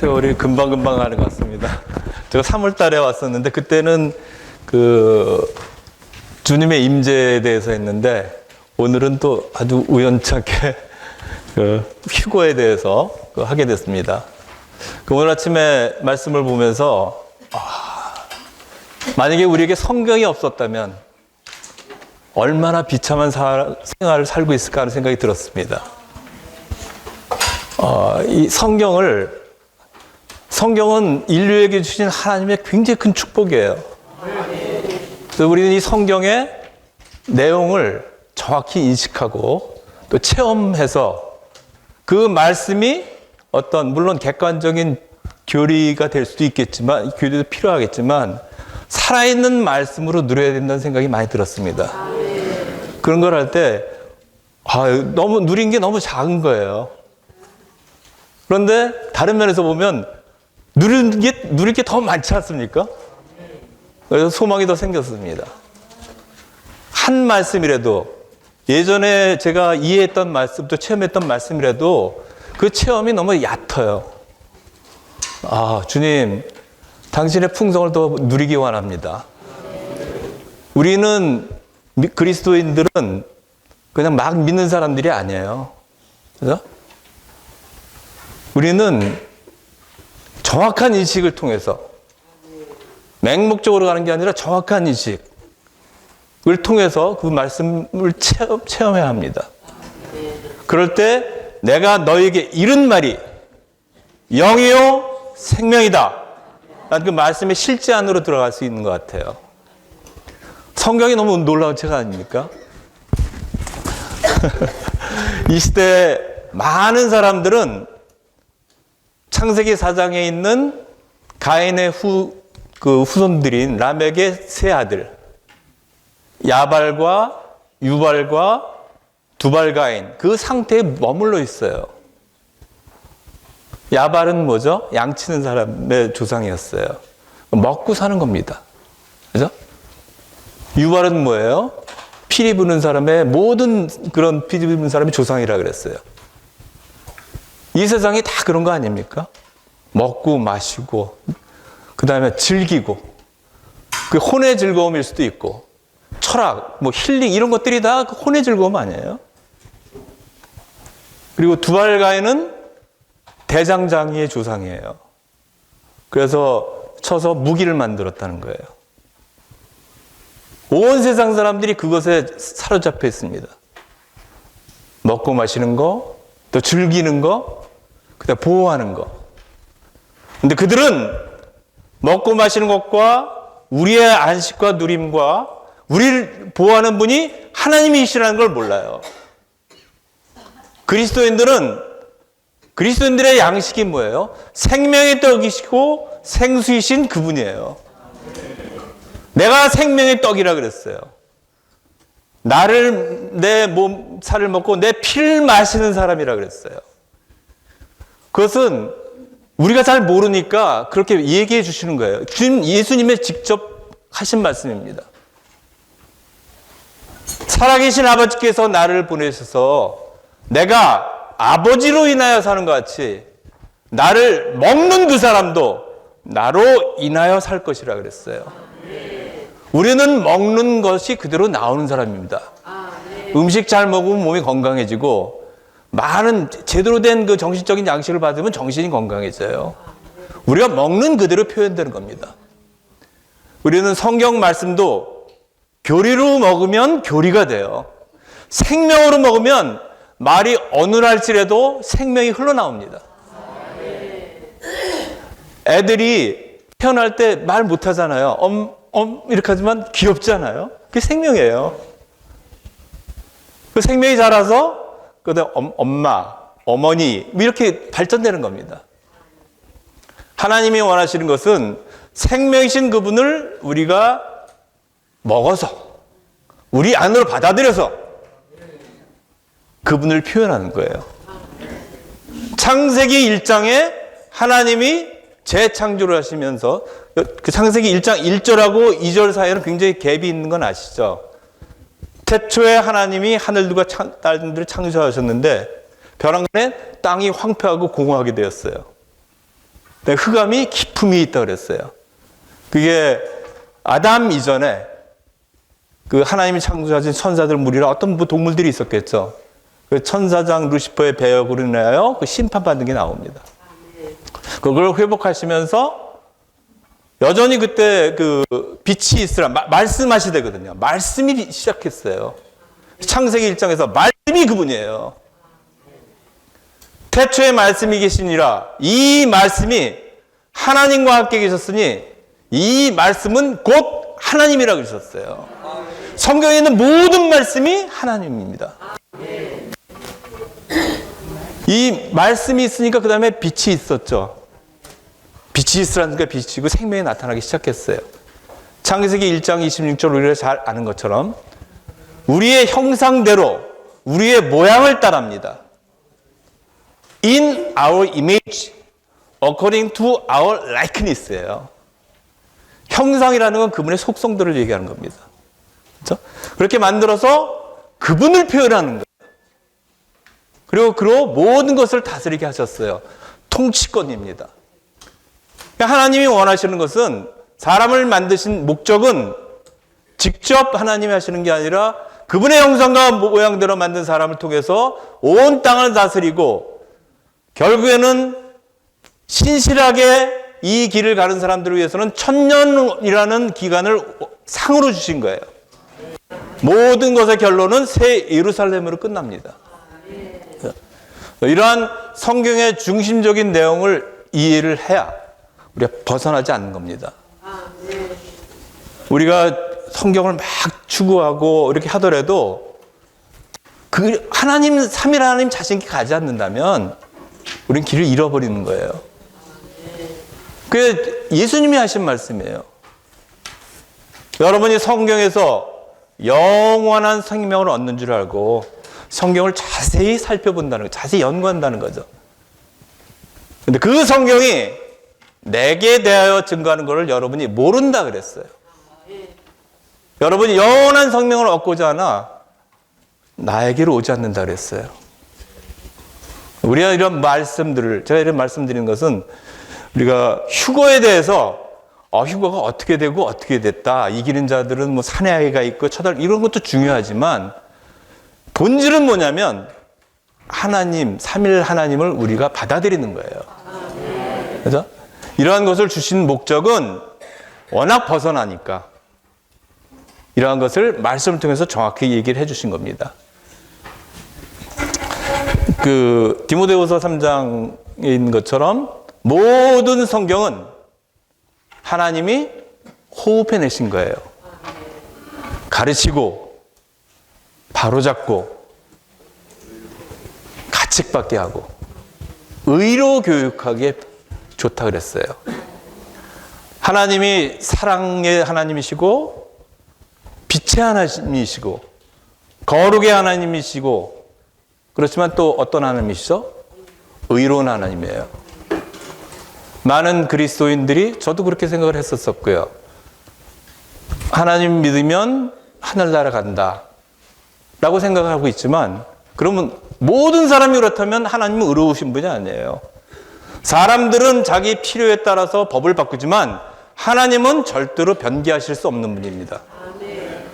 세월이 금방금방 가는 것 같습니다. 제가 3월 달에 왔었는데 그때는 그 주님의 임재에 대해서 했는데 오늘은 또 아주 우연찮게 그 휴거에 대해서 하게 됐습니다. 오늘 아침에 말씀을 보면서 만약에 우리에게 성경이 없었다면 얼마나 비참한 생활을 살고 있을까 하는 생각이 들었습니다. 이 성경은 인류에게 주신 하나님의 굉장히 큰 축복이에요. 그래서 우리는 이 성경의 내용을 정확히 인식하고 또 체험해서 그 말씀이 물론 객관적인 교리가 될 수도 있겠지만, 교리도 필요하겠지만, 살아있는 말씀으로 누려야 된다는 생각이 많이 들었습니다. 그런 걸 할 때, 너무 누린 게 너무 작은 거예요. 그런데 다른 면에서 보면, 누릴 게 더 많지 않습니까? 그래서 소망이 더 생겼습니다. 한 말씀이라도, 예전에 제가 이해했던 말씀도 체험했던 말씀이라도 그 체험이 너무 얕아요. 주님, 당신의 풍성을 더 누리기 원합니다. 우리는 그리스도인들은 그냥 막 믿는 사람들이 아니에요. 그죠? 우리는 정확한 인식을 통해서 맹목적으로 가는 게 아니라 정확한 인식을 통해서 그 말씀을 체험해야 합니다. 그럴 때 내가 너에게 이른 말이 영이요 생명이다. 난 그 말씀의 실제 안으로 들어갈 수 있는 것 같아요. 성경이 너무 놀라운 책 아닙니까? 이 시대 많은 사람들은 창세기 4장에 있는 가인의 후손들인 라멕의 세 아들 야발과 유발과 두발가인 그 상태에 머물러 있어요. 야발은 뭐죠? 양치는 사람의 조상이었어요. 먹고 사는 겁니다. 그죠? 유발은 뭐예요? 피리 부는 사람의 모든 그런 피리 부는 사람의 조상이라 그랬어요. 이 세상이 다 그런 거 아닙니까? 먹고 마시고 그 다음에 즐기고 그 혼의 즐거움일 수도 있고 철학, 힐링 이런 것들이 다 혼의 즐거움 아니에요? 그리고 두발가인은 대장장이의 조상이에요. 그래서 쳐서 무기를 만들었다는 거예요. 온 세상 사람들이 그것에 사로잡혀 있습니다. 먹고 마시는 거, 또 즐기는 거, 그다음 보호하는 거. 근데 그들은 먹고 마시는 것과 우리의 안식과 누림과 우리를 보호하는 분이 하나님이시라는 걸 몰라요. 그리스도인들의 양식이 뭐예요? 생명의 떡이시고 생수이신 그분이에요. 내가 생명의 떡이라 그랬어요. 내 몸, 살을 먹고 내 피를 마시는 사람이라 그랬어요. 그것은 우리가 잘 모르니까 그렇게 얘기해 주시는 거예요. 예수님의 직접 하신 말씀입니다. 살아계신 아버지께서 나를 보내셔서 내가 아버지로 인하여 사는 것 같이 나를 먹는 그 사람도 나로 인하여 살 것이라 그랬어요. 우리는 먹는 것이 그대로 나오는 사람입니다. 음식 잘 먹으면 몸이 건강해지고 많은 제대로 된 그 정신적인 양식을 받으면 정신이 건강해져요. 우리가 먹는 그대로 표현되는 겁니다. 우리는 성경 말씀도 교리로 먹으면 교리가 돼요. 생명으로 먹으면 말이 어눌할지라도 생명이 흘러나옵니다. 애들이 태어날 때 말 못하잖아요. 이렇게 하지만 귀엽잖아요. 그게 생명이에요. 그 생명이 자라서 그다음 엄마, 어머니 이렇게 발전되는 겁니다. 하나님이 원하시는 것은 생명이신 그분을 우리가 먹어서 우리 안으로 받아들여서 그분을 표현하는 거예요. 창세기 1장에 하나님이 재창조를 하시면서 그 창세기 1장 1절하고 2절 사이에는 굉장히 갭이 있는 건 아시죠? 태초에 하나님이 하늘들과 땅들을 창조하셨는데 벼랑간에 땅이 황폐하고 공허하게 되었어요. 흑암이 기품이 있다 그랬어요. 그게 아담 이전에 그 하나님이 창조하신 천사들 무리라 어떤 동물들이 있었겠죠. 그 천사장 루시퍼의 배역으로 인하여 그 심판받는 게 나옵니다. 그걸 회복하시면서 여전히 그때 그 빛이 있으라 말씀하시되거든요. 말씀이 시작했어요. 창세기 1장에서 말씀이 그분이에요. 태초에 말씀이 계시니라. 이 말씀이 하나님과 함께 계셨으니 이 말씀은 곧 하나님이라고 그러셨어요. 성경에 있는 모든 말씀이 하나님입니다. 이 말씀이 있으니까 그 다음에 빛이 있었죠. 빛이 있으라니까 빛이고 생명이 나타나기 시작했어요. 창세기 1장 26절 우리가 잘 아는 것처럼 우리의 형상대로 우리의 모양을 따라합니다. In our image, according to our likeness예요. 형상이라는 건 그분의 속성들을 얘기하는 겁니다. 그렇죠? 그렇게 만들어서 그분을 표현하는 거예요. 그리고 그로 모든 것을 다스리게 하셨어요. 통치권입니다. 하나님이 원하시는 것은 사람을 만드신 목적은 직접 하나님이 하시는 게 아니라 그분의 형상과 모양대로 만든 사람을 통해서 온 땅을 다스리고 결국에는 신실하게 이 길을 가는 사람들을 위해서는 1000년이라는 기간을 상으로 주신 거예요. 모든 것의 결론은 새 예루살렘으로 끝납니다. 이러한 성경의 중심적인 내용을 이해를 해야 우리가 벗어나지 않는 겁니다. 우리가 성경을 막 추구하고 이렇게 하더라도 그 하나님, 삼일 하나님 자신께 가지 않는다면 우리는 길을 잃어버리는 거예요. 그게 예수님이 하신 말씀이에요. 여러분이 성경에서 영원한 생명을 얻는 줄 알고 성경을 자세히 살펴본다는 거, 자세히 연구한다는 거죠. 근데 그 성경이 내게 대하여 증거하는 것을 여러분이 모른다 그랬어요. 여러분이 영원한 생명을 얻고자 하나 나에게로 오지 않는다 그랬어요. 우리가 이런 말씀들을, 제가 이런 말씀드리는 것은 우리가 휴거에 대해서 휴거가 어떻게 되고 어떻게 됐다. 이기는 자들은 뭐 산에 가 있고 처달 이런 것도 중요하지만 본질은 뭐냐면 하나님, 삼일 하나님을 우리가 받아들이는 거예요. 그래서 이러한 것을 주신 목적은 워낙 벗어나니까 이러한 것을 말씀을 통해서 정확히 얘기를 해 주신 겁니다. 그 디모데후서 3장에 있는 것처럼 모든 성경은 하나님이 호흡해내신 거예요. 가르치고 바로잡고 가책받게 하고 의로 교육하기에 좋다 그랬어요. 하나님이 사랑의 하나님이시고 빛의 하나님이시고 거룩의 하나님이시고 그렇지만 또 어떤 하나님이시죠? 의로운 하나님이에요. 많은 그리스도인들이 저도 그렇게 생각을 했었고요. 하나님 믿으면 하늘나라 간다 라고 생각하고 있지만 그러면 모든 사람이 그렇다면 하나님은 의로우신 분이 아니에요. 사람들은 자기 필요에 따라서 법을 바꾸지만 하나님은 절대로 변개하실 수 없는 분입니다.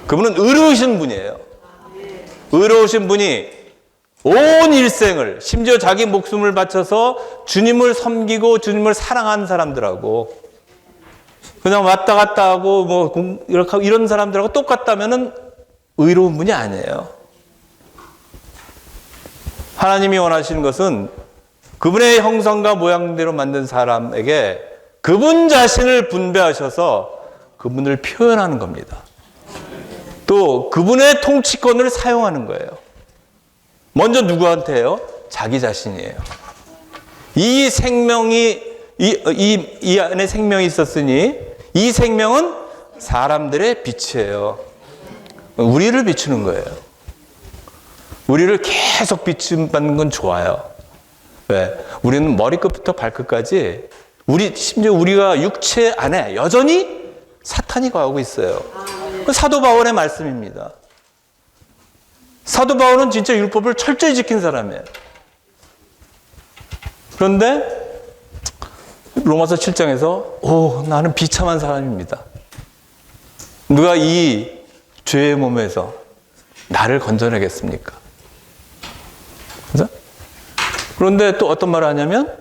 그분은 의로우신 분이에요. 의로우신 분이 온 일생을 심지어 자기 목숨을 바쳐서 주님을 섬기고 주님을 사랑한 사람들하고 그냥 왔다 갔다 하고 뭐 이런 사람들하고 똑같다면은 의로운 분이 아니에요. 하나님이 원하시는 것은 그분의 형상과 모양대로 만든 사람에게 그분 자신을 분배하셔서 그분을 표현하는 겁니다. 또 그분의 통치권을 사용하는 거예요. 먼저 누구한테요? 자기 자신이에요. 이 생명이 이 안에 생명이 있었으니 이 생명은 사람들의 빛이에요. 우리를 비추는 거예요. 우리를 계속 비춤받는 건 좋아요. 왜? 우리는 머리끝부터 발끝까지 심지어 우리가 육체 안에 여전히 사탄이 거하고 있어요. 그 사도 바울의 말씀입니다. 사도 바울은 진짜 율법을 철저히 지킨 사람이에요. 그런데 로마서 7장에서 나는 비참한 사람입니다. 누가 이 죄의 몸에서 나를 건져내겠습니까? 그죠? 그런데 또 어떤 말을 하냐면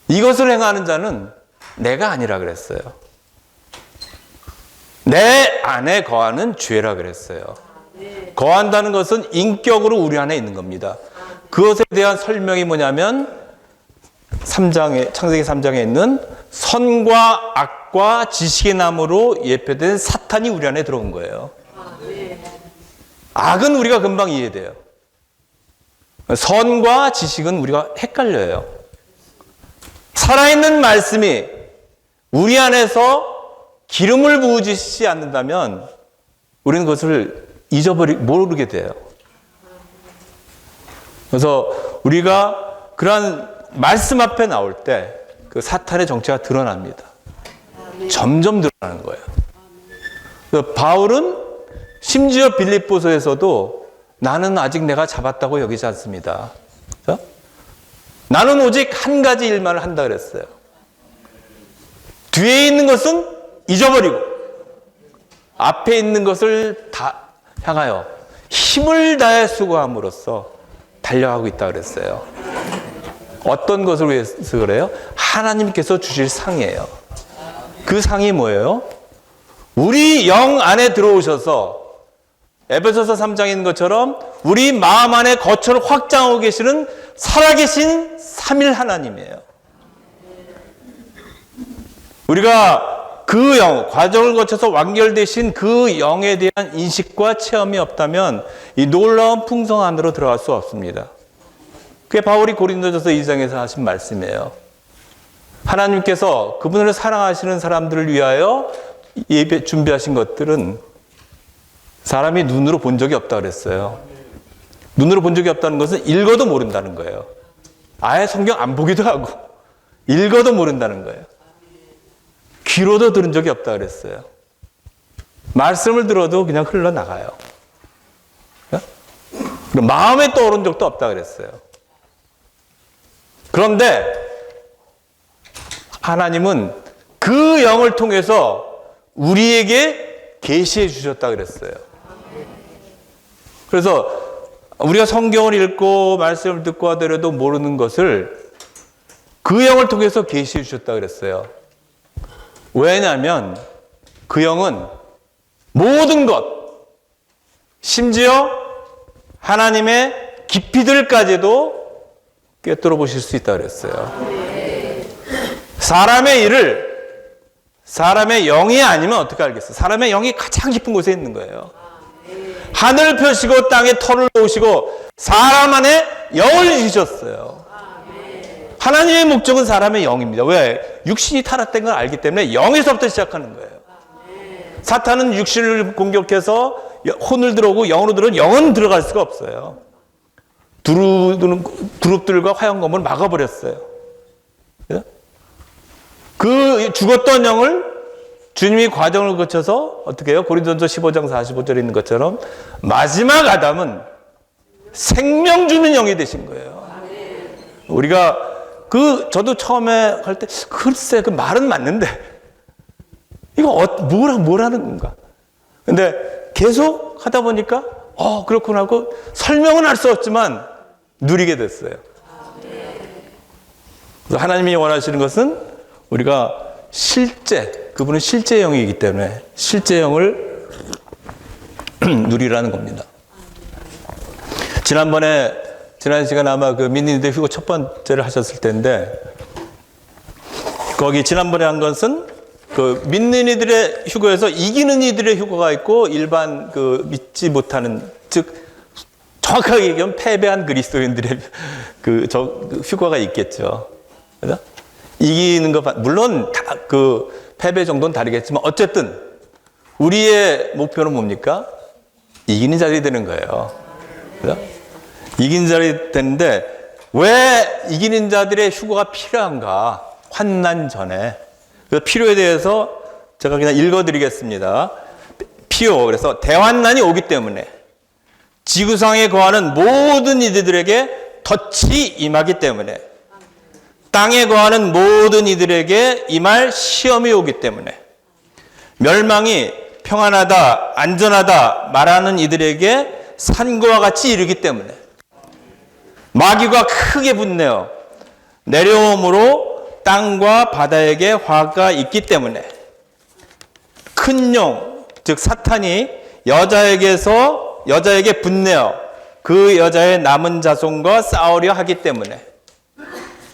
이것을 행하는 자는 내가 아니라 그랬어요. 내 안에 거하는 죄라 그랬어요. 거한다는 것은 인격으로 우리 안에 있는 겁니다. 그것에 대한 설명이 뭐냐면 창세기 3장에 있는 선과 악과 지식의 나무로 예표된 사탄이 우리 안에 들어온 거예요. 악은 우리가 금방 이해돼요. 선과 지식은 우리가 헷갈려요. 살아있는 말씀이 우리 안에서 기름을 부으시지 않는다면 우리는 그것을 모르게 돼요. 그래서 우리가 그러한 말씀 앞에 나올 때 그 사탄의 정체가 드러납니다. 점점 드러나는 거예요. 그래서 바울은 심지어 빌립보서에서도 나는 아직 내가 잡았다고 여기지 않습니다. 그렇죠? 나는 오직 한 가지 일만을 한다 그랬어요. 뒤에 있는 것은 잊어버리고 앞에 있는 것을 다 향하여 힘을 다해 수고함으로써 달려가고 있다 그랬어요. 어떤 것을 위해서 그래요? 하나님께서 주실 상이에요. 그 상이 뭐예요? 우리 영 안에 들어오셔서 에베소서 3장에 있는 것처럼 우리 마음 안에 거처를 확장하고 계시는 살아계신 삼일 하나님이에요. 우리가 그 영, 과정을 거쳐서 완결되신 그 영에 대한 인식과 체험이 없다면 이 놀라운 풍성 안으로 들어갈 수 없습니다. 그게 바울이 고린도전서 2장에서 하신 말씀이에요. 하나님께서 그분을 사랑하시는 사람들을 위하여 예배 준비하신 것들은 사람이 눈으로 본 적이 없다 그랬어요. 눈으로 본 적이 없다는 것은 읽어도 모른다는 거예요. 아예 성경 안 보기도 하고 읽어도 모른다는 거예요. 귀로도 들은 적이 없다 그랬어요. 말씀을 들어도 그냥 흘러나가요. 마음에 떠오른 적도 없다 그랬어요. 그런데 하나님은 그 영을 통해서 우리에게 계시해 주셨다 그랬어요. 그래서 우리가 성경을 읽고 말씀을 듣고 하더라도 모르는 것을 그 영을 통해서 계시해 주셨다 그랬어요. 왜냐하면 그 영은 모든 것, 심지어 하나님의 깊이들까지도 꿰뚫어 보실 수 있다 그랬어요. 사람의 일을 사람의 영이 아니면 어떻게 알겠어요? 사람의 영이 가장 깊은 곳에 있는 거예요. 하늘 펴시고 땅에 털을 놓으시고 사람 안에 영을 주셨어요. 하나님의 목적은 사람의 영입니다. 왜? 육신이 타락된 걸 알기 때문에 영에서부터 시작하는 거예요. 사탄은 육신을 공격해서 혼을 들어오고 영으로 들어오면 영은 들어갈 수가 없어요. 두릅들과 화형검을 막아버렸어요. 그 죽었던 영을 주님이 과정을 거쳐서 어떻게 해요? 고린도전서 15장 45절에 있는 것처럼 마지막 아담은 생명 주는 영이 되신 거예요. 우리가 저도 처음에 할 때 글쎄 그 말은 맞는데 이거 뭐라는 건가? 근데 계속 하다 보니까 그렇구나 하고 설명은 할 수 없지만 누리게 됐어요. 그래서 하나님이 원하시는 것은 우리가 그분은 실제 영이기 때문에 실제 영을 누리라는 겁니다. 지난 시간에 아마 그 민니들 휴거 첫 번째를 하셨을 텐데 거기 지난번에 한 것은 그 믿는 이들의 휴거에서 이기는 이들의 휴거가 있고 일반 그 믿지 못하는 즉 정확하게 얘기하면 패배한 그리스도인들의 그 휴거가 있겠죠. 그죠? 이기는 거 물론 다 그 패배 정도는 다르겠지만 어쨌든 우리의 목표는 뭡니까? 이기는 자들이 되는 거예요. 그죠? 이기는 자들이 되는데 왜 이기는 자들의 휴거가 필요한가? 환난 전에. 그 필요에 대해서 제가 그냥 읽어드리겠습니다. 그래서 대환난이 오기 때문에 지구상에 거하는 모든 이들에게 덫이 임하기 때문에 땅에 거하는 모든 이들에게 임할 시험이 오기 때문에 멸망이 평안하다, 안전하다 말하는 이들에게 산고와 같이 이르기 때문에 마귀가 크게 분내어 내려옴으로 땅과 바다에게 화가 있기 때문에 큰 용, 즉 사탄이 여자에게 분내어 그 여자의 남은 자손과 싸우려 하기 때문에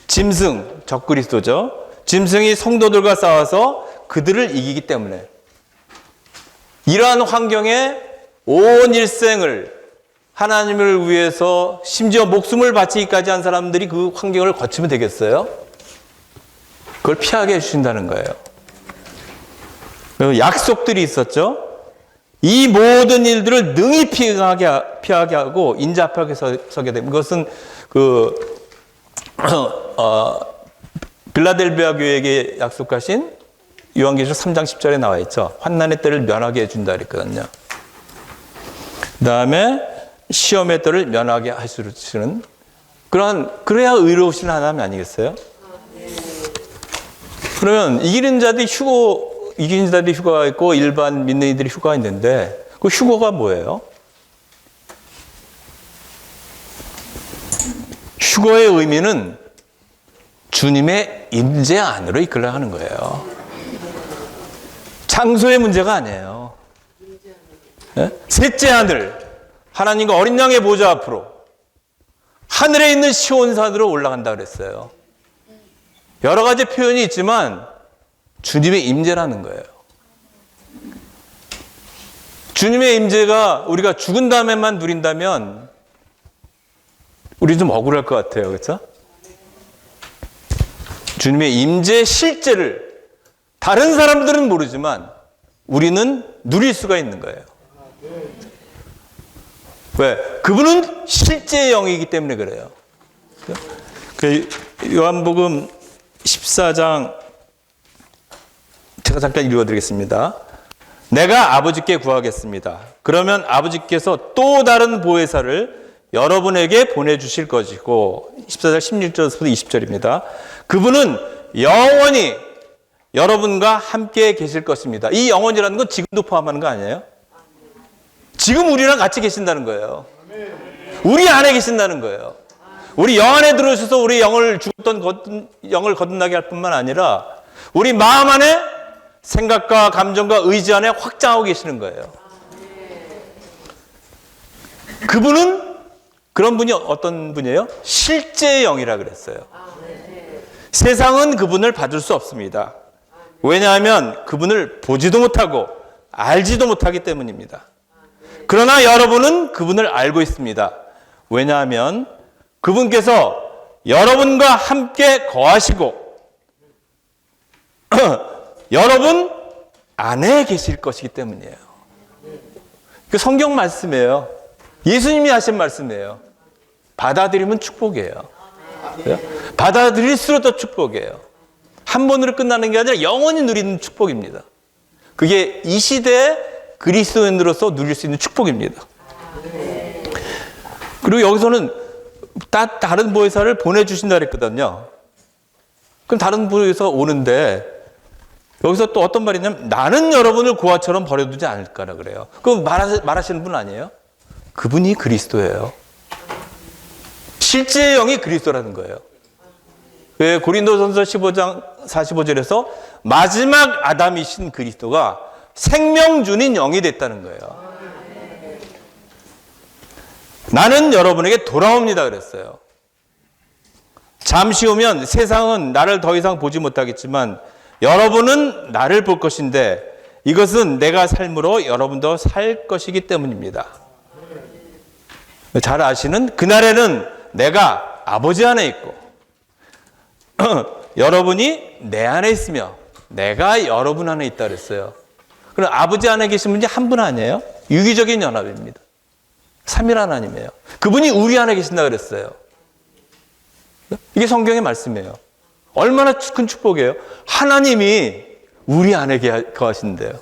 짐승, 적그리스도죠. 짐승이 성도들과 싸워서 그들을 이기기 때문에 이러한 환경에 온 일생을 하나님을 위해서 심지어 목숨을 바치기까지 한 사람들이 그 환경을 거치면 되겠어요? 그걸 피하게 해주신다는 거예요. 약속들이 있었죠. 이 모든 일들을 능히 피하게 하고 인자하게 서게 됩니다. 이것은 빌라델비아 교회에게 약속하신 요한계시록 3장 10절에 나와 있죠. 환난의 때를 면하게 해준다 그랬거든요. 그 다음에 시험의 때를 면하게 하시는 그래야 의로우신 하나님 아니겠어요? 그러면 이기는 자들이 휴가가 있고 일반 믿는 이들이 휴가가 있는데 그 휴가가 뭐예요? 휴거의 의미는 주님의 임재 안으로 이끌려 하는 거예요. 장소의 문제가 아니에요. 네? 셋째 하늘, 하나님과 어린 양의 보좌 앞으로 하늘에 있는 시온산으로 올라간다 그랬어요. 여러 가지 표현이 있지만 주님의 임재라는 거예요. 주님의 임재가 우리가 죽은 다음에만 누린다면 우리 좀 억울할 것 같아요. 그렇죠? 주님의 임재의 실제를 다른 사람들은 모르지만 우리는 누릴 수가 있는 거예요. 왜? 그분은 실제의 영이기 때문에 그래요. 요한복음 14장 제가 잠깐 읽어드리겠습니다. 내가 아버지께 구하겠습니다. 그러면 아버지께서 또 다른 보혜사를 여러분에게 보내주실 것이고 14절 16절부터 20절입니다. 그분은 영원히 여러분과 함께 계실 것입니다. 이 영원이라는 건 지금도 포함하는 거 아니에요? 지금 우리랑 같이 계신다는 거예요. 우리 안에 계신다는 거예요. 우리 영 안에 들어오셔서 우리 영을 죽었던 영을 거듭나게 할 뿐만 아니라 우리 마음 안에 생각과 감정과 의지 안에 확장하고 계시는 거예요. 그분은 그런 분이 어떤 분이에요? 실제의 영이라 그랬어요. 세상은 그분을 받을 수 없습니다. 왜냐하면 그분을 보지도 못하고 알지도 못하기 때문입니다. 그러나 여러분은 그분을 알고 있습니다. 왜냐하면 그분께서 여러분과 함께 거하시고 여러분 안에 계실 것이기 때문이에요. 그 성경 말씀이에요. 예수님이 하신 말씀이에요. 받아들이면 축복이에요. 받아들일수록 더 축복이에요. 한 번으로 끝나는 게 아니라 영원히 누리는 축복입니다. 그게 이 시대에 그리스도인으로서 누릴 수 있는 축복입니다. 그리고 여기서는 다른 보혜사를 보내주신다 그랬거든요. 그럼 다른 보혜사 오는데 여기서 또 어떤 말이냐면 나는 여러분을 고아처럼 버려두지 않을 거라 그래요. 그럼 말하시는 분 아니에요? 그분이 그리스도예요. 실제의 영이 그리스도라는 거예요. 왜 고린도전서 15장 45절에서 마지막 아담이신 그리스도가 생명주인 영이 됐다는 거예요. 나는 여러분에게 돌아옵니다 그랬어요. 잠시 후면 세상은 나를 더 이상 보지 못하겠지만 여러분은 나를 볼 것인데 이것은 내가 삶으로 여러분도 살 것이기 때문입니다. 잘 아시는 그날에는 내가 아버지 안에 있고 여러분이 내 안에 있으며 내가 여러분 안에 있다 그랬어요. 그럼 아버지 안에 계신 분이 한 분 아니에요? 유기적인 연합입니다. 삼일 하나님이에요. 그분이 우리 안에 계신다 그랬어요. 이게 성경의 말씀이에요. 얼마나 큰 축복이에요. 하나님이 우리 안에 거하신대요.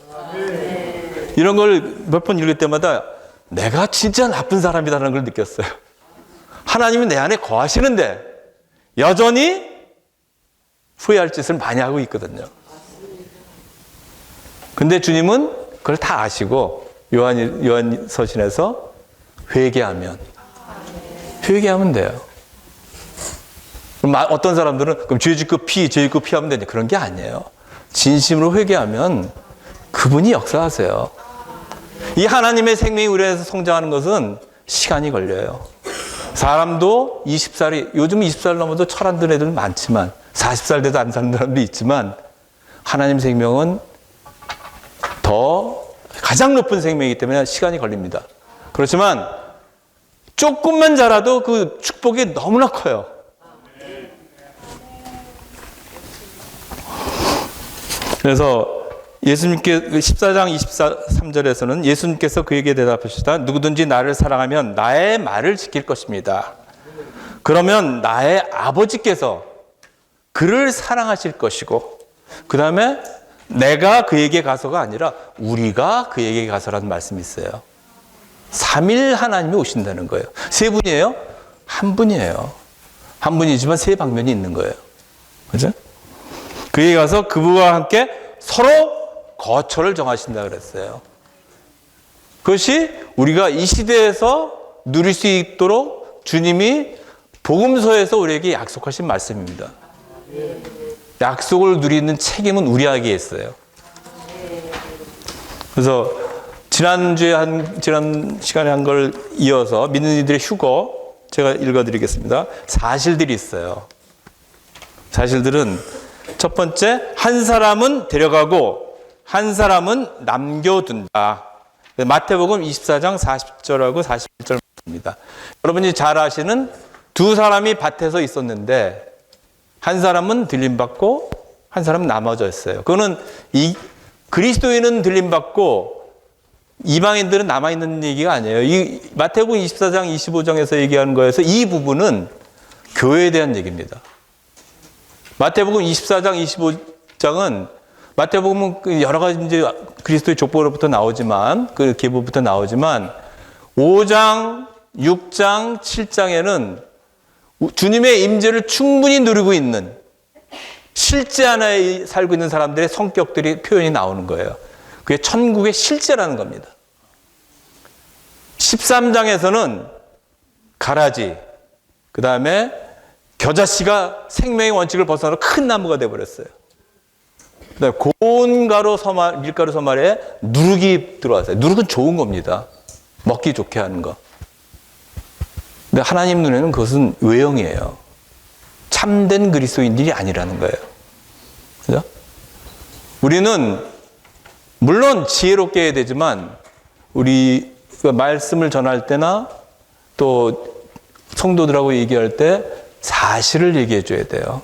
이런 걸 몇 번 읽을 때마다 내가 진짜 나쁜 사람이라는 걸 느꼈어요. 하나님이 내 안에 거하시는데 여전히 후회할 짓을 많이 하고 있거든요. 근데 주님은 그걸 다 아시고 요한서신에서 회개하면 돼요. 그럼 어떤 사람들은 그럼 죄 짓고 피하면 되냐, 그런 게 아니에요. 진심으로 회개하면 그분이 역사하세요. 이 하나님의 생명이 우리 안에서 성장하는 것은 시간이 걸려요. 사람도 20살이, 요즘 20살 넘어도 철 안 드는 애들 많지만 40살 돼도 안 사는 사람도 있지만 하나님 생명은 더 가장 높은 생명이기 때문에 시간이 걸립니다. 그렇지만 조금만 자라도 그 축복이 너무나 커요. 그래서 예수님께 14장 23절에서는 예수님께서 그에게 대답하시다 누구든지 나를 사랑하면 나의 말을 지킬 것입니다. 그러면 나의 아버지께서 그를 사랑하실 것이고 그 다음에 내가 그에게 가서가 아니라 우리가 그에게 가서라는 말씀이 있어요. 3일 하나님이 오신다는 거예요. 세 분이에요? 한 분이에요. 한 분이지만 세 방면이 있는 거예요. 그죠? 그에게 가서 그분과 함께 서로 거처를 정하신다 그랬어요. 그것이 우리가 이 시대에서 누릴 수 있도록 주님이 복음서에서 우리에게 약속하신 말씀입니다. 약속을 누리는 책임은 우리에게 있어요. 그래서 지난 시간에 한 걸 이어서 믿는 이들의 휴거 제가 읽어드리겠습니다. 사실들이 있어요. 사실들은 첫 번째, 한 사람은 데려가고 한 사람은 남겨둔다. 마태복음 24장 40절하고 41절 말씀입니다. 여러분이 잘 아시는 두 사람이 밭에서 있었는데 한 사람은 들림받고 한 사람은 남아져 있어요. 그거는 이 그리스도인은 들림받고 이방인들은 남아있는 얘기가 아니에요. 이 마태복음 24장 25장에서 얘기하는 거에서 이 부분은 교회에 대한 얘기입니다. 마태복음 24장 25장은 마태복음은 여러 가지 이제 그리스도의 족보로부터 나오지만 그 계보부터 나오지만 5장, 6장, 7장에는 주님의 임재를 충분히 누리고 있는 실제 안에 살고 있는 사람들의 성격들이 표현이 나오는 거예요. 그게 천국의 실제라는 겁니다. 13장에서는 가라지, 그 다음에 겨자씨가 생명의 원칙을 벗어나서 큰 나무가 되어버렸어요. 그 다음에 고운 밀가루 서말에 누룩이 들어왔어요. 누룩은 좋은 겁니다. 먹기 좋게 하는 거. 근데 하나님 눈에는 그것은 외형이에요. 참된 그리스도인들이 아니라는 거예요. 그죠? 우리는 물론 지혜롭게 해야 되지만 우리 말씀을 전할 때나 또 성도들하고 얘기할 때 사실을 얘기해 줘야 돼요.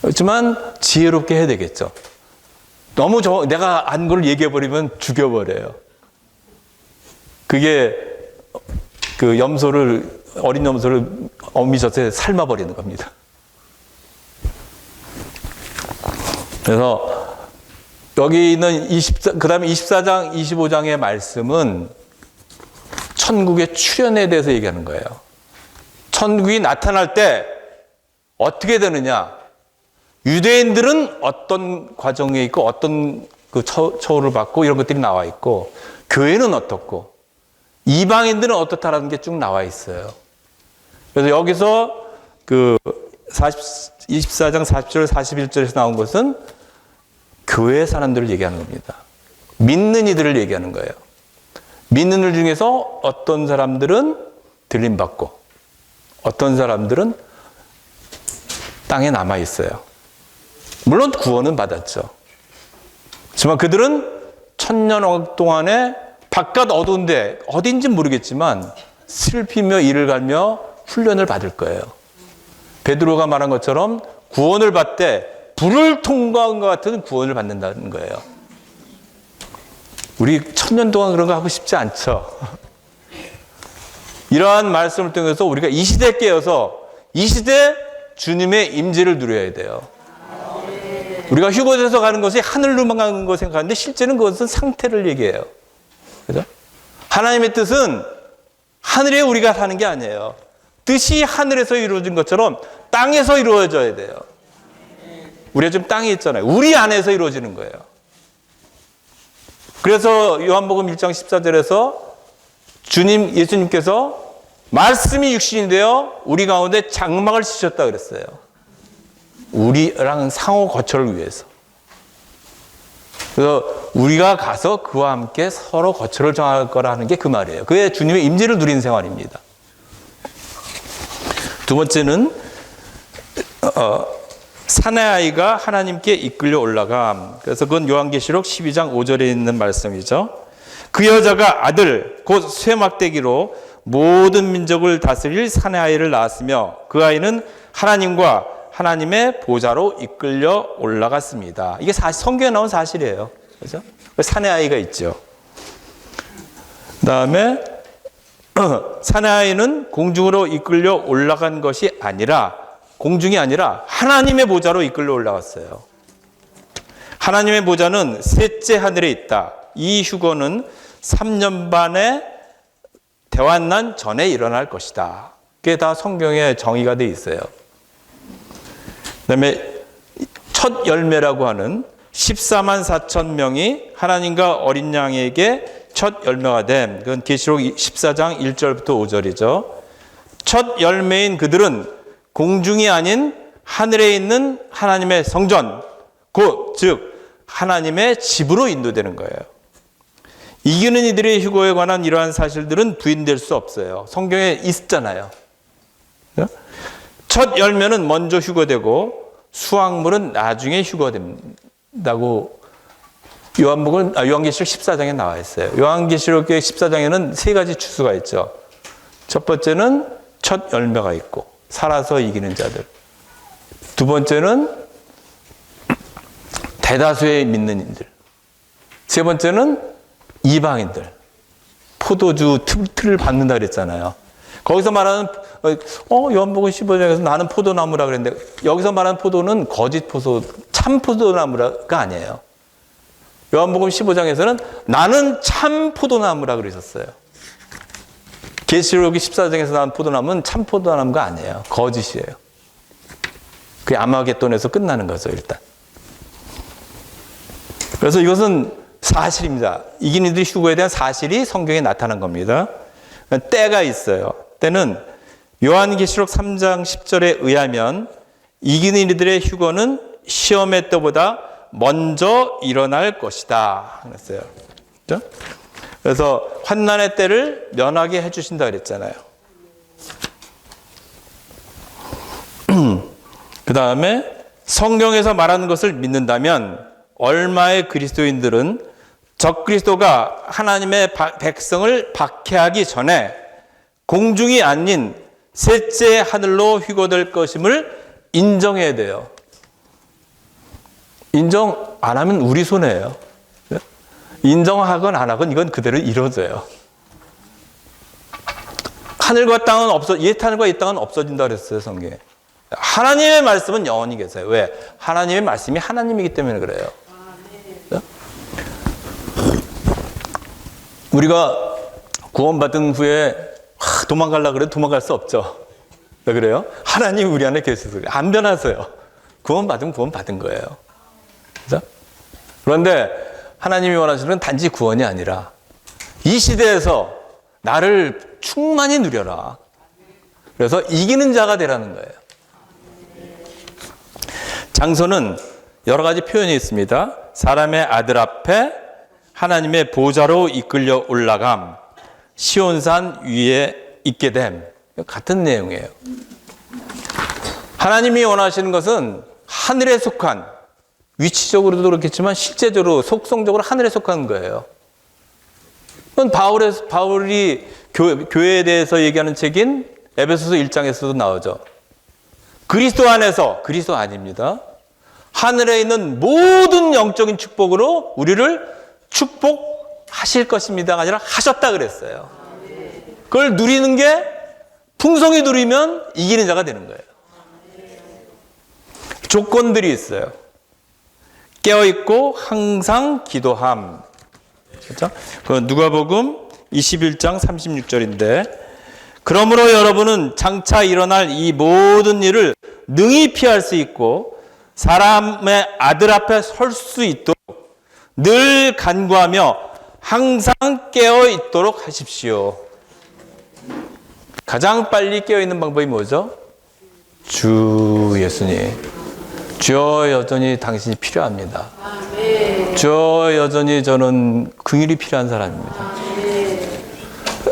그렇지만 지혜롭게 해야 되겠죠. 너무 내가 안 걸 얘기해 버리면 죽여버려요. 그게 그 어린 염소를 어미젖에 삶아버리는 겁니다. 그래서 여기 있는 그 다음에 24장, 25장의 말씀은 천국의 출현에 대해서 얘기하는 거예요. 천국이 나타날 때 어떻게 되느냐? 유대인들은 어떤 과정에 있고 어떤 그 처우를 받고 이런 것들이 나와 있고 교회는 어떻고 이방인들은 어떻다라는 게 쭉 나와 있어요. 그래서 여기서 그 24장 40절 41절에서 나온 것은 교회 사람들을 얘기하는 겁니다. 믿는 이들을 얘기하는 거예요. 믿는 이들 중에서 어떤 사람들은 들림받고 어떤 사람들은 땅에 남아 있어요. 물론 구원은 받았죠. 하지만 그들은 천년왕국 동안에 바깥 어두운데 어딘지 모르겠지만 슬피며 이를 갈며 훈련을 받을 거예요. 베드로가 말한 것처럼 구원을 받되 불을 통과한 것 같은 구원을 받는다는 거예요. 우리 1000년 동안 그런 거 하고 싶지 않죠. 이러한 말씀을 통해서 우리가 이 시대에 깨어서 이 시대 주님의 임재를 누려야 돼요. 우리가 휴거돼서 가는 것이 하늘로만 가는 거 생각하는데 실제는 그것은 상태를 얘기해요. 그죠? 하나님의 뜻은 하늘에 우리가 사는 게 아니에요. 뜻이 하늘에서 이루어진 것처럼 땅에서 이루어져야 돼요. 우리가 지금 땅에 있잖아요. 우리 안에서 이루어지는 거예요. 그래서 요한복음 1장 14절에서 예수님께서 말씀이 육신이 되어 우리 가운데 장막을 치셨다 그랬어요. 우리랑 상호 거처를 위해서. 그래서 우리가 가서 그와 함께 서로 거처를 정할 거라는 게 그 말이에요. 그게 주님의 임재를 누리는 생활입니다. 두 번째는 사내 아이가 하나님께 이끌려 올라감. 그래서 그건 요한계시록 12장 5절에 있는 말씀이죠. 그 여자가 아들 곧 쇠막대기로 모든 민족을 다스릴 사내 아이를 낳았으며 그 아이는 하나님과 하나님의 보좌로 이끌려 올라갔습니다. 이게 성경에 나온 사실이에요. 그죠? 사내 아이가 있죠. 그 다음에 사내 아이는 공중으로 이끌려 올라간 것이 아니라 공중이 아니라 하나님의 보좌로 이끌려 올라갔어요. 하나님의 보좌는 셋째 하늘에 있다. 이 휴거는 3년 반의 대환난 전에 일어날 것이다. 그게 다 성경에 정의가 되어 있어요. 그 다음에 첫 열매라고 하는 14만 4천 명이 하나님과 어린 양에게 첫 열매가 됨. 그건 계시록 14장 1절부터 5절이죠. 첫 열매인 그들은 공중이 아닌 하늘에 있는 하나님의 성전, 즉 하나님의 집으로 인도되는 거예요. 이기는 이들의 휴거에 관한 이러한 사실들은 부인될 수 없어요. 성경에 있잖아요. 첫 열매는 먼저 휴거되고 수확물은 나중에 휴거된다고 요한계시록 14장에 나와 있어요. 요한계시록 14장에는 세 가지 추수가 있죠. 첫 번째는 첫 열매가 있고 살아서 이기는 자들. 두 번째는 대다수의 믿는 이들. 세 번째는 이방인들. 포도주 틀을 받는다 그랬잖아요. 거기서 말하는 요한복음 15장에서 나는 포도나무라 그랬는데 여기서 말하는 포도는 거짓 포도, 참 포도나무가 아니에요. 요한복음 15장에서는 나는 참 포도나무라 그러셨어요. 계시록 14장에서 나온 포도나무는 참 포도나무가 아니에요. 거짓이에요. 그게 아마겟돈에서 끝나는 거죠, 일단. 그래서 이것은 사실입니다. 이긴 이들의 휴거에 대한 사실이 성경에 나타난 겁니다. 때가 있어요. 때는 요한계시록 3장 10절에 의하면 이기는 이들의 휴거는 시험의 때보다 먼저 일어날 것이다. 그랬어요. 그렇죠? 그래서 환난의 때를 면하게 해주신다 그랬잖아요. 그 다음에 성경에서 말하는 것을 믿는다면 얼마의 그리스도인들은 적그리스도가 하나님의 백성을 박해하기 전에 공중이 아닌 셋째 하늘로 휴거될 것임을 인정해야 돼요. 인정 안 하면 우리 손해예요. 인정하건 안 하건 이건 그대로 이루어져요. 하늘과 땅은 옛 하늘과 이 땅은 없어진다 그랬어요, 성경에. 하나님의 말씀은 영원히 계세요. 왜? 하나님의 말씀이 하나님이기 때문에 그래요. 우리가 구원받은 후에 도망가려고 그래도 도망갈 수 없죠. 왜 그래요? 하나님이 우리 안에 계셔서 안 변하세요. 구원받으면 구원받은 거예요. 그죠? 그런데 하나님이 원하시는 단지 구원이 아니라 이 시대에서 나를 충만히 누려라. 그래서 이기는 자가 되라는 거예요. 장소는 여러 가지 표현이 있습니다. 사람의 아들 앞에 하나님의 보좌로 이끌려 올라감, 시온산 위에 있게 됨. 같은 내용이에요. 하나님이 원하시는 것은 하늘에 속한, 위치적으로도 그렇겠지만 실제적으로 속성적으로 하늘에 속한 거예요. 그건 바울이 교회에 대해서 얘기하는 책인 에베소서 1장에서도 나오죠. 그리스도 안에서, 그리스도 아닙니다. 하늘에 있는 모든 영적인 축복으로 우리를 축복하실 것입니다가 아니라 하셨다 그랬어요. 그걸 누리는 게 풍성히 누리면 이기는 자가 되는 거예요. 조건들이 있어요. 깨어있고 항상 기도함. 그렇죠? 누가복음 21장 36절인데 그러므로 여러분은 장차 일어날 이 모든 일을 능히 피할 수 있고 사람의 아들 앞에 설 수 있도록 늘 간구하며 항상 깨어 있도록 하십시오. 가장 빨리 깨어 있는 방법이 뭐죠? 주 예수님. 주여 여전히 당신이 필요합니다. 주여 여전히 저는 긍휼이 필요한 사람입니다.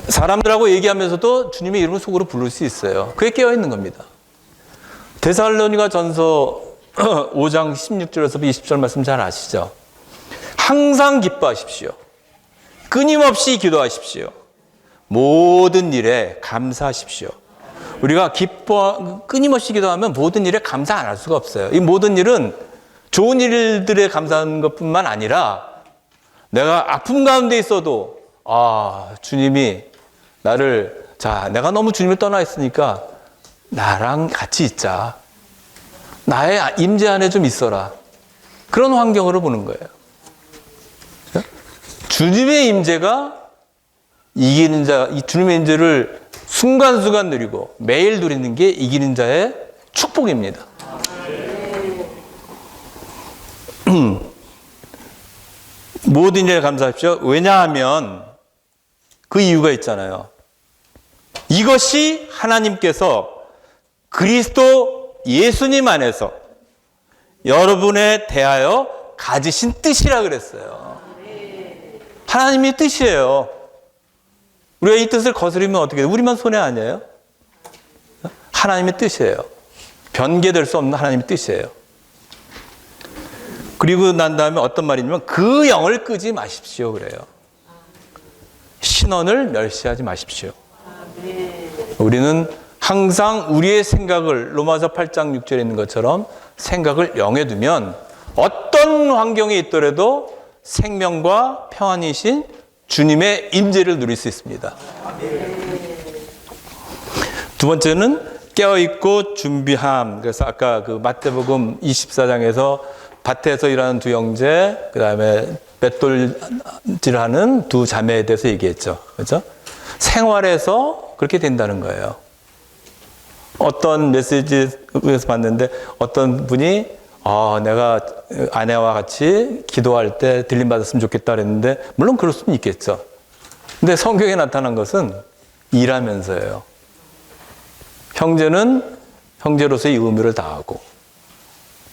사람들하고 얘기하면서도 주님의 이름을 속으로 부를 수 있어요. 그게 깨어 있는 겁니다. 데살로니가 전서 5장 16절에서 20절 말씀 잘 아시죠? 항상 기뻐하십시오. 끊임없이 기도하십시오. 모든 일에 감사하십시오. 우리가 끊임없이 기도하면 모든 일에 감사 안 할 수가 없어요. 이 모든 일은 좋은 일들에 감사하는 것뿐만 아니라 내가 아픔 가운데 있어도 주님이 내가 너무 주님을 떠나 있으니까 나랑 같이 있자. 나의 임재 안에 좀 있어라. 그런 환경으로 보는 거예요. 주님의 임재가 이기는 자, 이 주님의 임재를 순간순간 누리고 매일 누리는 게 이기는 자의 축복입니다. 모든 일에 감사하십시오. 왜냐하면 그 이유가 있잖아요. 이것이 하나님께서 그리스도 예수님 안에서 여러분에 대하여 가지신 뜻이라 그랬어요. 하나님의 뜻이에요. 우리가 이 뜻을 거스르면 어떻게 돼요? 우리만 손해 아니에요? 하나님의 뜻이에요. 변개될 수 없는 하나님의 뜻이에요. 그리고 난 다음에 어떤 말이냐면 그 영을 끄지 마십시오 그래요. 신원을 멸시하지 마십시오. 우리는 항상 우리의 생각을 로마서 8장 6절에 있는 것처럼 생각을 영에 두면 어떤 환경에 있더라도 생명과 평안이신 주님의 임재를 누릴 수 있습니다. 두 번째는 깨어있고 준비함. 그래서 아까 그 마태복음 24장에서 밭에서 일하는 두 형제, 그 다음에 맷돌질하는 두 자매에 대해서 얘기했죠. 그렇죠? 생활에서 그렇게 된다는 거예요. 어떤 메시지에서 봤는데 어떤 분이 내가 아내와 같이 기도할 때 들림 받았으면 좋겠다 그랬는데 물론 그럴 수는 있겠죠. 근데 성경에 나타난 것은 일하면서예요. 형제는 형제로서의 의무를 다하고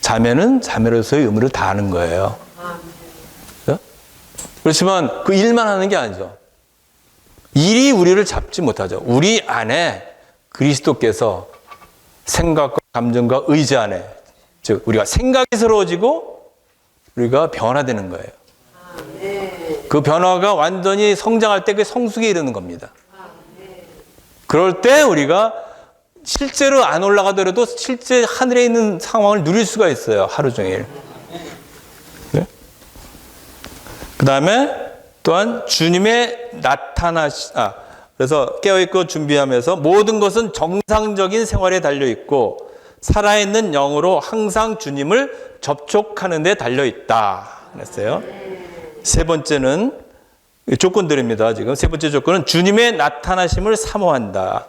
자매는 자매로서의 의무를 다하는 거예요. 그렇지만 그 일만 하는 게 아니죠. 일이 우리를 잡지 못하죠. 우리 안에 그리스도께서 생각과 감정과 의지 안에, 즉 우리가 생각이 새로워지고 우리가 변화되는 거예요. 그 변화가 완전히 성장할 때 그 성숙에 이르는 겁니다. 그럴 때 우리가 실제로 안 올라가더라도 실제 하늘에 있는 상황을 누릴 수가 있어요. 하루 종일. 네? 그 다음에 또한 주님의 그래서 깨어있고 준비하면서 모든 것은 정상적인 생활에 달려있고 살아있는 영으로 항상 주님을 접촉하는 데 달려있다. 그랬어요. 세 번째는 조건들입니다. 지금 세 번째 조건은 주님의 나타나심을 사모한다.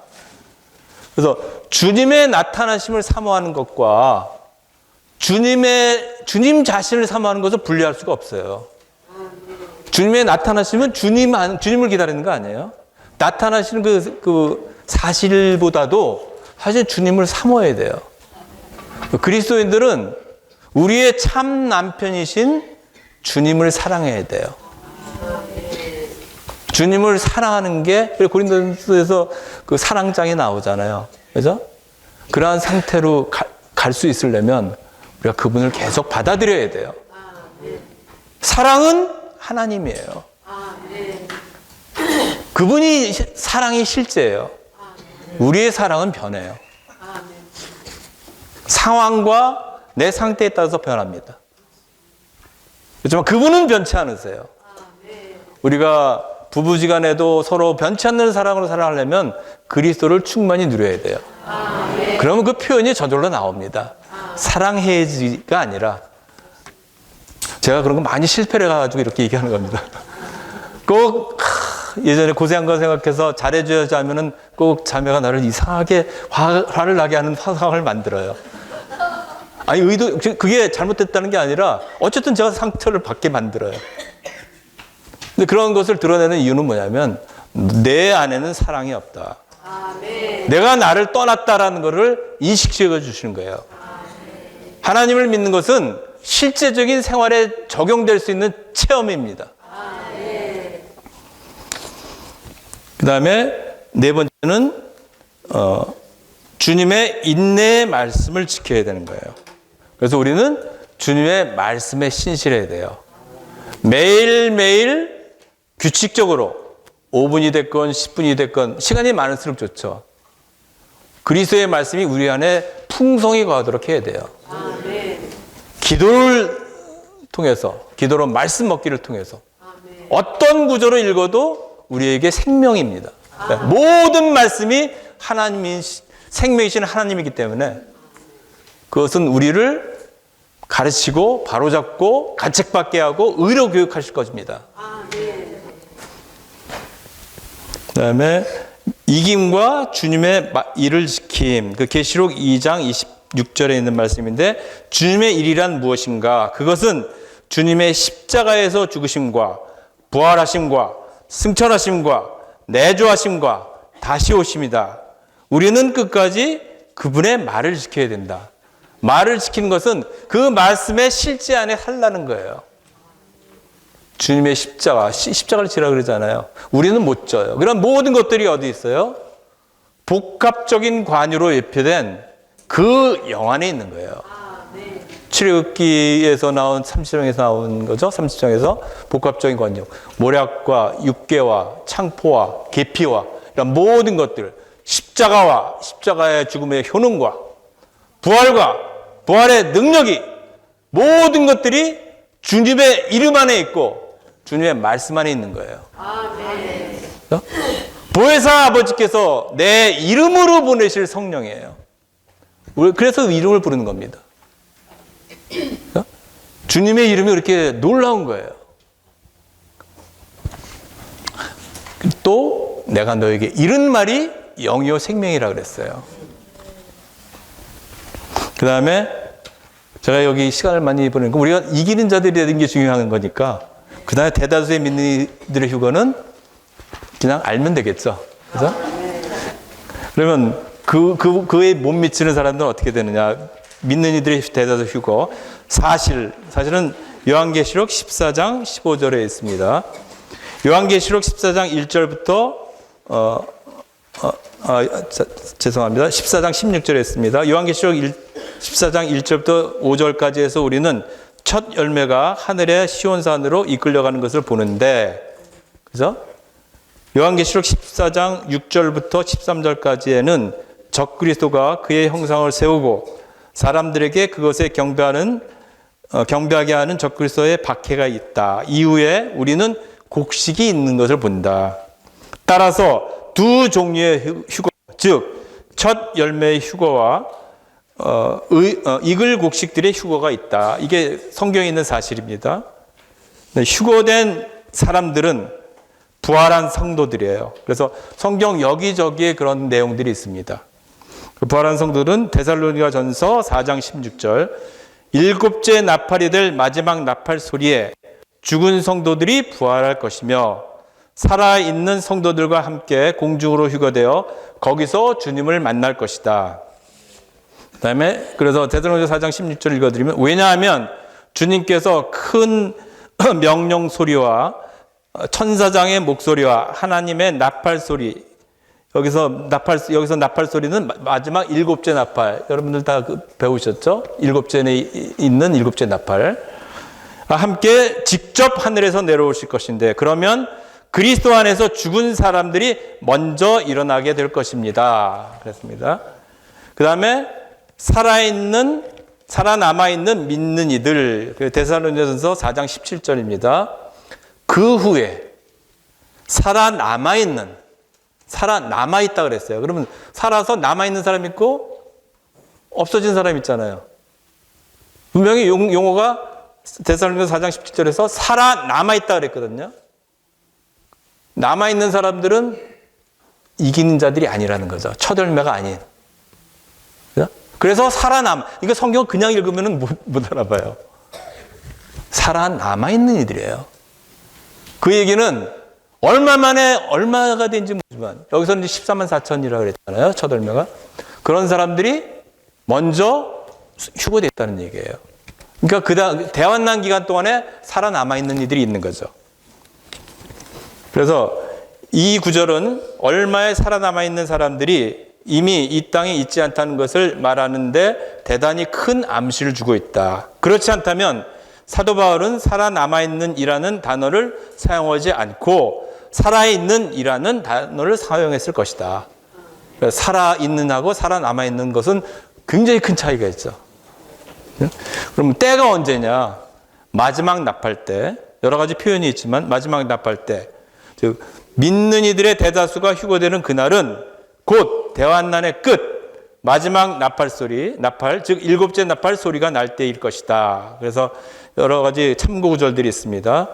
그래서 주님의 나타나심을 사모하는 것과 주님 자신을 사모하는 것을 분리할 수가 없어요. 주님의 나타나심은 주님을 기다리는 거 아니에요? 나타나시는 그 사실보다도 사실 주님을 사모해야 돼요. 그리스도인들은 우리의 참 남편이신 주님을 사랑해야 돼요. 주님을 사랑하는 게 고린도서에서 그 사랑장이 나오잖아요. 그죠? 그러한 상태로 갈 수 있으려면 우리가 그분을 계속 받아들여야 돼요. 사랑은 하나님이에요. 그분이 사랑이 실제예요. 우리의 사랑은 변해요. 상황과 내 상태에 따라서 변합니다. 그렇지만 그분은 변치 않으세요. 우리가 부부지간에도 서로 변치 않는 사랑으로 살아가려면 그리스도를 충만히 누려야 돼요. 그러면 그 표현이 저절로 나옵니다. 사랑해야지가 아니라 제가 그런 거 많이 실패를 해가지고 이렇게 얘기하는 겁니다. 꼭 예전에 고생한 거 생각해서 잘해줘야지 하면은 꼭 자매가 나를 이상하게 화를 나게 하는 상황을 만들어요. 아니, 그게 잘못됐다는 게 아니라 어쨌든 제가 상처를 받게 만들어요. 근데 그런 것을 드러내는 이유는 뭐냐면 내 안에는 사랑이 없다. 내가 나를 떠났다라는 것을 인식시켜 주시는 거예요. 하나님을 믿는 것은 실제적인 생활에 적용될 수 있는 체험입니다. 그 다음에 네 번째는 주님의 인내의 말씀을 지켜야 되는 거예요. 그래서 우리는 주님의 말씀에 신실해야 돼요. 매일매일 규칙적으로 5분이 됐건 10분이 됐건 시간이 많을수록 좋죠. 그리스도의 말씀이 우리 안에 풍성히 거하도록 해야 돼요. 기도를 통해서, 기도로 말씀 먹기를 통해서 어떤 구조로 읽어도 우리에게 생명입니다. 모든 말씀이 생명이신 하나님이기 때문에 그것은 우리를 가르치고 바로잡고 가책받게 하고 의로 교육하실 것입니다. 그 다음에 이김과 주님의 일을 지킴. 그 계시록 2장 26절에 있는 말씀인데 주님의 일이란 무엇인가? 그것은 주님의 십자가에서 죽으심과 부활하심과 승천하심과 내조하심과 다시 오심이다. 우리는 끝까지 그분의 말을 지켜야 된다. 말을 지키는 것은 그 말씀의 실제 안에 살라는 거예요. 주님의 십자가를 지라 그러잖아요. 우리는 못 져요. 그런 모든 것들이 어디 있어요? 복합적인 관유로 예표된 그 영안에 있는 거예요. 출애굽기에서 나온 30장에서 나온 거죠. 30장에서 복합적인 관유. 모략과 육계와 창포와 계피와 이런 모든 것들, 십자가와 십자가의 죽음의 효능과 부활과 부활의 능력이 모든 것들이 주님의 이름 안에 있고 주님의 말씀 안에 있는 거예요. 보혜사 아버지께서 내 이름으로 보내실 성령이에요. 그래서 이름을 부르는 겁니다. 주님의 이름이 그렇게 놀라운 거예요. 또 내가 너에게 이른 말이 영이요 생명이라 그랬어요. 그 다음에 제가 여기 시간을 많이 보내는 거 우리가 이기는 자들이 되는 게 중요한 거니까 그 다음에 대다수의 믿는 이들의 휴거는 그냥 알면 되겠죠. 그래서 그러면 그에 못 미치는 사람들은 어떻게 되느냐? 믿는 이들의 대다수 휴거. 사실은 요한계시록 14장 15절에 있습니다. 요한계시록 14장 1절부터 죄송합니다. 14장 16절에 있습니다. 요한계시록 14장 1절부터 5절까지 해서 우리는 첫 열매가 하늘의 시온산으로 이끌려가는 것을 보는데, 그죠? 요한계시록 14장 6절부터 13절까지에는 적그리스도가 그의 형상을 세우고 사람들에게 그것에 경배하게 하는 적그리스도의 박해가 있다. 이후에 우리는 곡식이 있는 것을 본다. 따라서 두 종류의 휴거, 즉 첫 열매의 휴거와 익을 곡식들의 휴거가 있다. 이게 성경에 있는 사실입니다. 휴거된 사람들은 부활한 성도들이에요. 그래서 성경 여기저기에 그런 내용들이 있습니다. 부활한 성도들은 데살로니가전서 4장 16절 일곱째 나팔이 될 마지막 나팔 소리에 죽은 성도들이 부활할 것이며 살아있는 성도들과 함께 공중으로 휴거되어 거기서 주님을 만날 것이다. 그 다음에 그래서 데살로니가 4장 16절 읽어드리면 왜냐하면 주님께서 큰 명령 소리와 천사장의 목소리와 하나님의 나팔 소리 여기서 나팔 소리는 마지막 일곱째 나팔 여러분들 다 배우셨죠? 일곱째에 있는 일곱째 나팔 함께 직접 하늘에서 내려오실 것인데 그러면 그리스도 안에서 죽은 사람들이 먼저 일어나게 될 것입니다. 그랬습니다. 그 다음에 살아남아있는 믿는 이들 데살로니가전서 4장 17절입니다. 그 후에 살아남아있다 그랬어요. 그러면 살아서 남아있는 사람 있고 없어진 사람 있잖아요. 분명히 용어가 데살로니가서 4장 17절에서 살아남아있다 그랬거든요. 남아있는 사람들은 이기는 자들이 아니라는 거죠. 첫 열매가 아닌. 그래서 이거 성경 그냥 읽으면 못 알아봐요. 살아남아 있는 이들이에요. 그 얘기는 얼마 만에 얼마가 된지 모르지만 여기서는 이제 14만 4천이라고 그랬잖아요. 첫 얼마가. 그런 사람들이 먼저 휴거됐다는 얘기예요. 그러니까 대환난 기간 동안에 살아남아 있는 이들이 있는 거죠. 그래서 이 구절은 얼마에 살아남아 있는 사람들이 이미 이 땅에 있지 않다는 것을 말하는데 대단히 큰 암시를 주고 있다. 그렇지 않다면 사도 바울은 살아남아 있는 이라는 단어를 사용하지 않고 살아있는 이라는 단어를 사용했을 것이다. 살아있는 하고 살아남아 있는 것은 굉장히 큰 차이가 있죠. 그럼 때가 언제냐? 마지막 나팔 때, 여러 가지 표현이 있지만 마지막 나팔 때, 즉 믿는 이들의 대다수가 휴거되는 그날은 곧 대환난의 끝, 마지막 나팔 소리, 즉 일곱째 나팔 소리가 날 때일 것이다. 그래서 여러 가지 참고 구절들이 있습니다.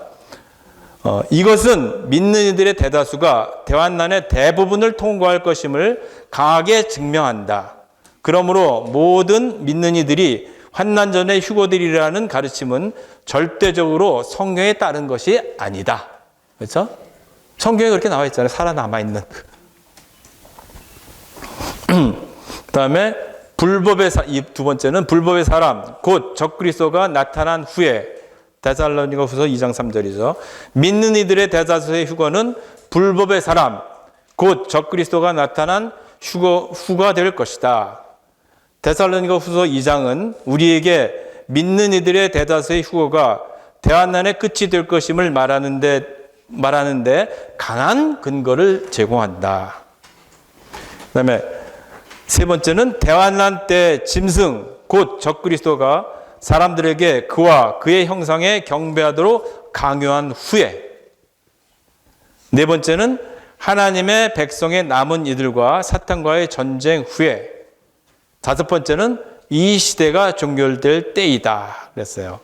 이것은 믿는 이들의 대다수가 대환난의 대부분을 통과할 것임을 강하게 증명한다. 그러므로 모든 믿는 이들이 환난 전에 휴거되리라는 가르침은 절대적으로 성경에 따른 것이 아니다. 그렇죠? 성경에 그렇게 나와 있잖아요. 살아남아 있는. 그다음에 이 두 번째는 불법의 사람, 곧 적그리스도가 나타난 후에, 데살로니가후서 2장 3절이죠. 믿는 이들의 대다수의 휴거는 불법의 사람, 곧 적그리스도가 나타난 후가 될 것이다. 데살로니가후서 2장은 우리에게 믿는 이들의 대다수의 휴거가 대환난의 끝이 될 것임을 말하는데 강한 근거를 제공한다. 그다음에 세 번째는 대환난 때 짐승 곧 적그리스도가 사람들에게 그와 그의 형상에 경배하도록 강요한 후에, 네 번째는 하나님의 백성의 남은 이들과 사탄과의 전쟁 후에, 다섯 번째는 이 시대가 종결될 때이다 그랬어요.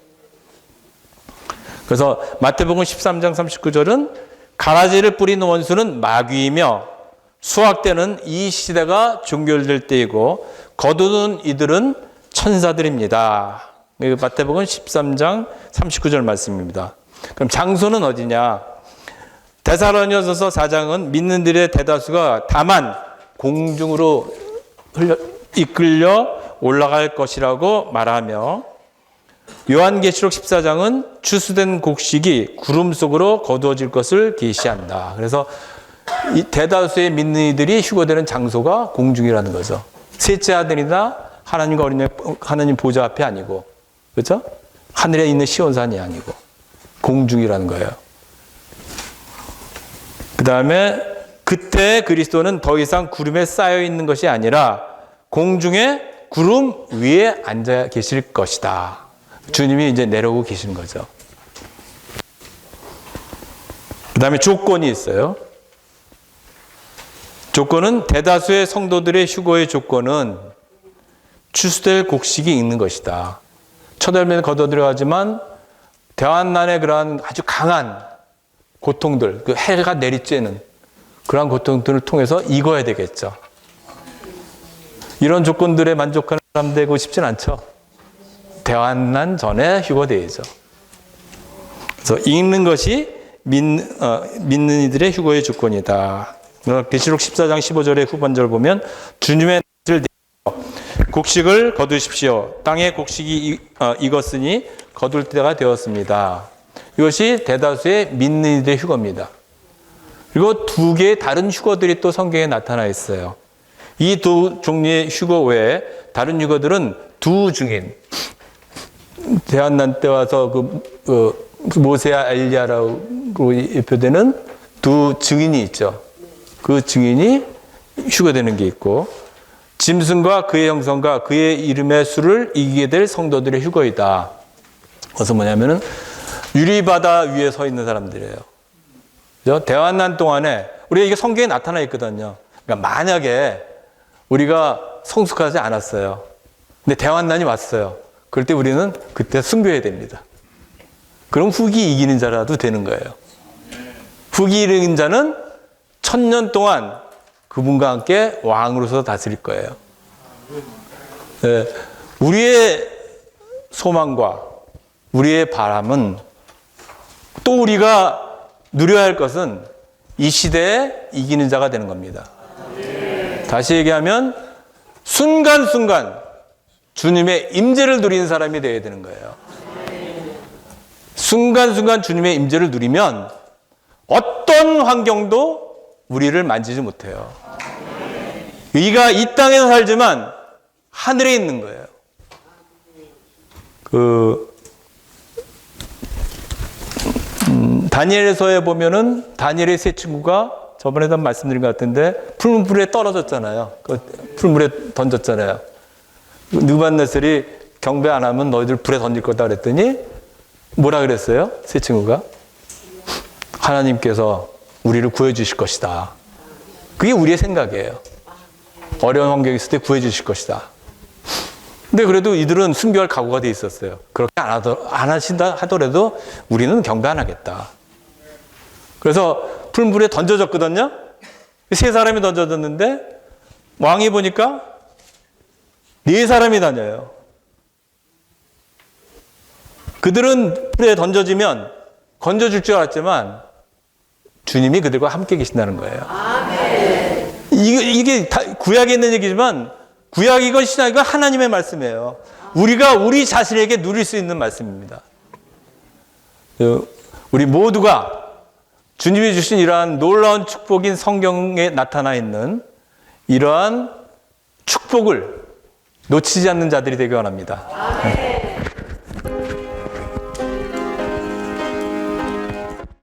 그래서 마태복음 13장 39절은 가라지를 뿌린 원수는 마귀이며 수확 때는 이 시대가 종결될 때이고 거두는 이들은 천사들입니다. 마태복음 13장 39절 말씀입니다. 그럼 장소는 어디냐? 데살로니가서 4장은 믿는 이들의 대다수가 다만 공중으로 이끌려 올라갈 것이라고 말하며, 요한계시록 14장은 추수된 곡식이 구름 속으로 거두어질 것을 계시한다. 그래서 이 대다수의 믿는 이들이 휴거되는 장소가 공중이라는 거죠. 셋째 아들이나 하나님과 하나님 보좌 앞에 아니고, 그렇죠? 하늘에 있는 시온산이 아니고 공중이라는 거예요. 그 다음에 그때 그리스도는 더 이상 구름에 쌓여 있는 것이 아니라 공중에 구름 위에 앉아 계실 것이다. 주님이 이제 내려오고 계신 거죠. 그 다음에 조건이 있어요. 조건은 대다수의 성도들의 휴거의 조건은 추수될 곡식이 있는 것이다. 첫 열매는 거둬들여가지만 대환난의 그러한 아주 강한 고통들, 그 해가 내리쬐는 그러한 고통들을 통해서 익어야 되겠죠. 이런 조건들에 만족하는 사람 되고 싶진 않죠. 대환난 전에 휴거되야죠. 그래서 읽는 것이 믿는 이들의 휴거의 조건이다. 계시록 14장 15절의 후반절 보면 주님의 낯을 곡식을 거두십시오. 땅에 곡식이 익었으니 거둘 때가 되었습니다. 이것이 대다수의 믿는 이들의 휴거입니다. 그리고 두 개의 다른 휴거들이 또 성경에 나타나 있어요. 이 두 종류의 휴거 외에 다른 휴거들은 두 증인, 대환난 때 와서 모세와 엘리야라고 예표되는 두 증인이 있죠. 그 증인이 휴거되는 게 있고, 짐승과 그의 형상과 그의 이름의 수를 이기게 될 성도들의 휴거이다. 그래서 뭐냐면은 유리바다 위에 서 있는 사람들이에요. 그죠? 대환난 동안에 우리가 이게 성경에 나타나 있거든요. 그러니까 만약에 우리가 성숙하지 않았어요. 근데 대환난이 왔어요. 그럴 때 우리는 그때 순교해야 됩니다. 그럼 흙이 이기는 자라도 되는 거예요. 흙이 이기는 자는 1000년 동안 그분과 함께 왕으로서 다스릴 거예요. 우리의 소망과 우리의 바람은 또 우리가 누려야 할 것은 이 시대에 이기는 자가 되는 겁니다. 다시 얘기하면 순간순간 주님의 임재를 누리는 사람이 되어야 되는 거예요. 순간순간 주님의 임재를 누리면 어떤 환경도 우리를 만지지 못해요. 우리가 이 땅에서 살지만 하늘에 있는 거예요. 다니엘서에 보면은 다니엘의 세 친구가 저번에도 말씀드린 것 같은데 풀물에 떨어졌잖아요. 풀물에 던졌잖아요. 느부갓네살이 경배 안 하면 너희들 불에 던질 거다 그랬더니 뭐라 그랬어요? 세 친구가 하나님께서 우리를 구해주실 것이다. 그게 우리의 생각이에요. 어려운 환경이 있을 때 구해주실 것이다. 근데 그래도 이들은 순교할 각오가 돼 있었어요. 그렇게 안 하신다 하더라도 우리는 경배 안 하겠다. 그래서 풀물에 던져졌거든요. 세 사람이 던져졌는데 왕이 보니까 네 사람이 다녀요. 그들은 풀에 던져지면 건져줄 줄 알았지만 주님이 그들과 함께 계신다는 거예요. 아멘. 이게 다 구약에 있는 얘기지만 구약이건 신약이건 하나님의 말씀이에요. 우리가 우리 자신에게 누릴 수 있는 말씀입니다. 우리 모두가 주님이 주신 이러한 놀라운 축복인 성경에 나타나 있는 이러한 축복을 놓치지 않는 자들이 되기 원합니다. 아멘.